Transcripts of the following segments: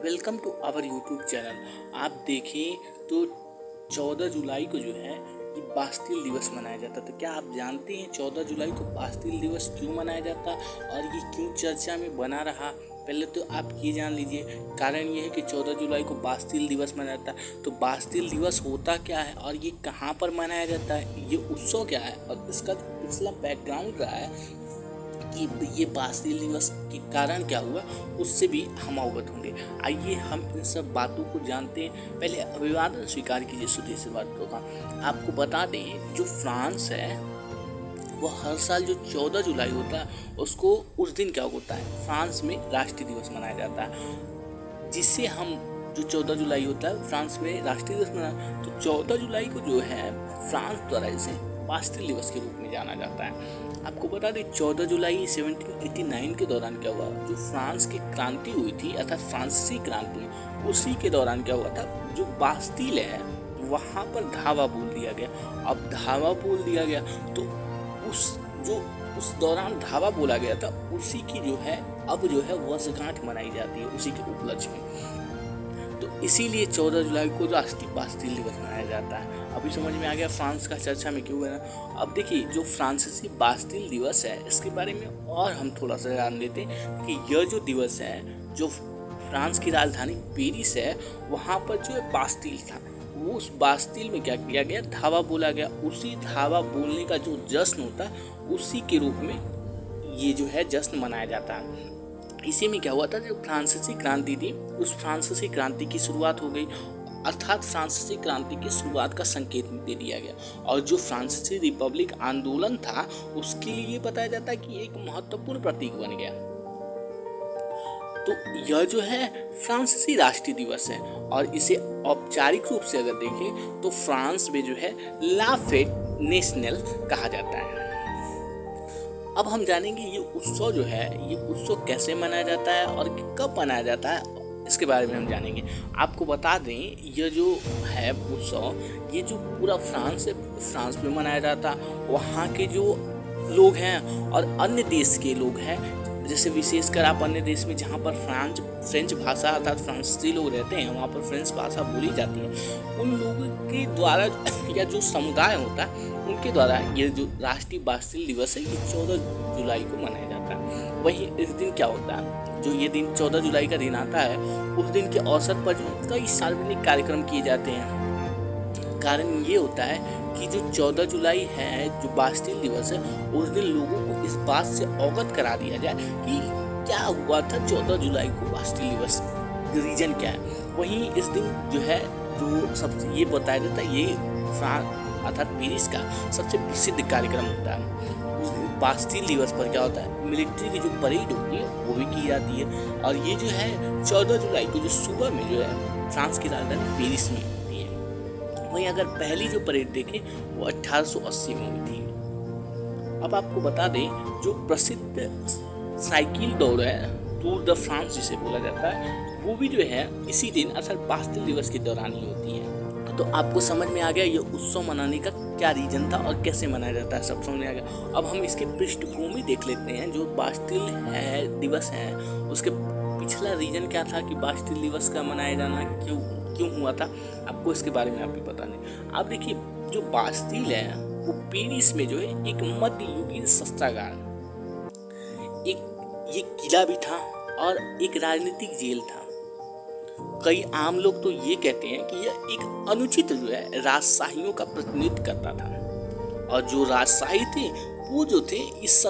Welcome to our YouTube channel. आप देखें तो 14 जुलाई को जो है ये बास्तिल दिवस मनाया जाता है। तो क्या आप जानते हैं 14 जुलाई को बास्तिल दिवस क्यों मनाया जाता और ये क्यों चर्चा में बना रहा? पहले तो आप ये जान लीजिए। कारण ये है कि 14 जुलाई को बास्तिल दिवस मनाया जाता है। तो बास्तिल दिवस होता क्या है और ये कहाँ पर मनाया जाता है, ये उत्सव क्या है और इसका पिछला बैकग्राउंड रहा है कि ये बास्तिल दिवस के कारण क्या हुआ, उससे भी हम अवगत होंगे। आइए हम इन सब बातों को जानते हैं। पहले अभिवादन स्वीकार कीजिए सुधीर से बातों का। आपको बता दें, जो फ्रांस है वो हर साल जो 14 जुलाई होता है उसको उस दिन क्या होता है, फ्रांस में राष्ट्रीय दिवस मनाया जाता है, जिससे हम जो 14 जुलाई होता है फ्रांस में राष्ट्रीय दिवस मनाया। तो 14 जुलाई को जो है फ्रांस द्वारा इसे बास्तिल दिवस के रूप में जाना जाता है। आपको बता दें 14 जुलाई 1789 के दौरान क्या हुआ, जो फ्रांस की क्रांति हुई थी अर्थात फ्रांसीसी क्रांति, उसी के दौरान क्या हुआ था, जो बास्तिल है वहाँ पर धावा बोल दिया गया। अब धावा बोल दिया गया तो उस दौरान धावा बोला गया था, उसी की जो है अब जो है वर्षगांठ मनाई जाती है उसी के उपलक्ष्य में। तो इसीलिए 14 जुलाई को राष्ट्रीय बास्तिल दिवस मनाया जाता है। अभी समझ में आ गया फ्रांस का चर्चा में क्यों है ना। अब देखिए, जो फ्रांसीसी बास्तिल दिवस है इसके बारे में और हम थोड़ा सा जान लेते हैं कि यह जो दिवस है, जो फ्रांस की राजधानी पेरिस है वहाँ पर जो है बास्तिल था, वो उस बास्तिल में क्या किया गया, धावा बोला गया। उसी धावा बोलने का जो जश्न होता है उसी के रूप में ये जो है जश्न मनाया जाता है। इसी में क्या हुआ था, जो फ्रांसीसी क्रांति थी उस फ्रांसीसी क्रांति की शुरुआत हो गई, अर्थात फ्रांसीसी क्रांति की शुरुआत का संकेत दे दिया गया। और जो फ्रांसीसी रिपब्लिक आंदोलन था उसके लिए बताया जाता है कि एक महत्वपूर्ण प्रतीक बन गया। तो यह जो है फ्रांसीसी राष्ट्रीय दिवस है और इसे औपचारिक रूप से अगर देखें तो फ्रांस में जो है ला फेट नेशनल कहा जाता है। अब हम जानेंगे ये उत्सव जो है, ये उत्सव कैसे मनाया जाता है और कब मनाया जाता है, इसके बारे में हम जानेंगे। आपको बता दें, ये जो है उत्सव, ये जो पूरा फ्रांस है, फ्रांस में मनाया जाता है। वहाँ के जो लोग हैं और अन्य देश के लोग हैं, जैसे विशेषकर आप अन्य देश में जहाँ पर फ्रेंच भाषा अर्थात फ्रांसीसी लोग रहते हैं, वहाँ पर फ्रेंच भाषा बोली जाती है, उन लोगों के द्वारा या जो समुदाय होता है उनके द्वारा ये जो राष्ट्रीय बास्तिल दिवस है ये 14 जुलाई को मनाया जाता है। वहीं इस दिन क्या होता है, जो ये दिन 14 जुलाई का दिन आता है, उस दिन के अवसर पर जो कई सार्वजनिक कार्यक्रम किए जाते हैं। कारण ये होता है कि जो 14 जुलाई है, जो बास्तिल दिवस है, उस दिन लोगों को इस बात से अवगत करा दिया जाए कि क्या हुआ था 14 जुलाई को बास्तिल दिवस, रीजन क्या है। वहीं इस दिन जो है जो सबसे ये बताया जाता है, ये फ्रांस अर्थात पेरिस का सबसे प्रसिद्ध कार्यक्रम होता है। उस दिन बास्तिल दिवस पर क्या होता है, मिलिट्री की जो परेड होती है वो भी की जाती है। और ये जो है 14 जुलाई को जो सुबह में जो है फ्रांस की राजधानी पेरिस में होती है। वहीं अगर पहली जो परेड देखें वो 1880 में हुई थी। अब आपको बता दें, जो प्रसिद्ध साइकिल दौड़ है, टूर द फ्रांस जिसे बोला जाता है, वो भी जो है इसी दिन अर्थात बास्तिल दिवस के दौरान ही होती है। तो आपको समझ में आ गया ये उत्सव मनाने का क्या रीजन था और कैसे मनाया जाता है, सब समझ में आ गया। अब हम इसके पृष्ठभूमि देख लेते हैं। जो बास्तिल है दिवस है, उसके पिछला रीजन क्या था कि बास्तिल दिवस का मनाया जाना क्यों हुआ था, आपको इसके बारे में आप भी पता नहीं। आप देखिए, जो बास्तिल है वो पेरिस में जो है एक मध्ययुगीन शस्त्रागार, एक ये किला भी था और एक राजनीतिक जेल था। कई आम लोग तो ये कहते हैं कि यह एक अनुचित जो है राजशाहियों का प्रतिनिधित्व करता था, और जो राजशाही थे वो जो थे इस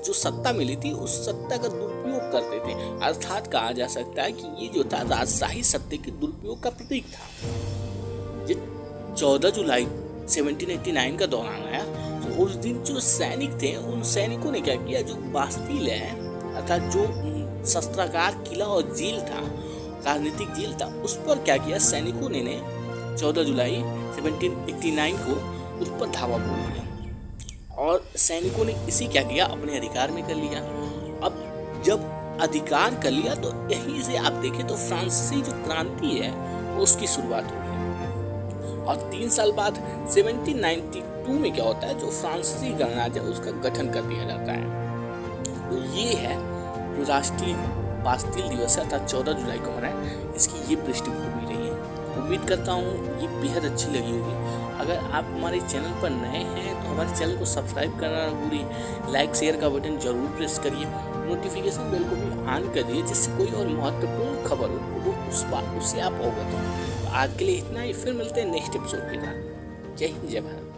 जो सत्ता मिली थी उस सत्ता का दुरुपयोग करते थे। अर्थात कहा जा सकता है कि ये जो था राजशाही सत्ता के दुरुपयोग का प्रतीक था। जो 14 जुलाई 1789 का दौरान आया, तो उस दिन जो सैनिक थे उन सैनिकों ने क्या किया, जो बास्तिल है अर्थात जो शस्त्रागार, किला और जेल था, राजनीतिक जेल था, उस पर क्या किया सैनिकों ने 14 जुलाई 1789 को उस पर धावा बोल दिया और सैनिकों ने इसी क्या किया, अपने अधिकार में कर लिया। अब जब अधिकार कर लिया तो यहीं से आप देखें तो फ्रांसीसी जो क्रांति है उसकी शुरुआत हुई। और 3 साल बाद 1792 में क्या होता है, जो फ्रांसीसी गणराज्य उसका गठन कर दिया जाता है। तो ये है जो राष्ट्रीय बास्तिल दिवस है अर्थात 14 जुलाई को मनाएं, इसकी ये पृष्ठभूमि रही है। उम्मीद करता हूँ ये बेहद अच्छी लगी होगी। अगर आप हमारे चैनल पर नए हैं तो हमारे चैनल को सब्सक्राइब करना ना भूलिए, लाइक शेयर का बटन जरूर प्रेस करिए, नोटिफिकेशन बेल को भी ऑन कर दिए, जिससे कोई और महत्वपूर्ण खबर हो वो उससे आप अवगत हो। तो आज के लिए इतना ही, फिर मिलते हैं नेक्स्ट एपिसोड के साथ। जय हिंद, जय भारत।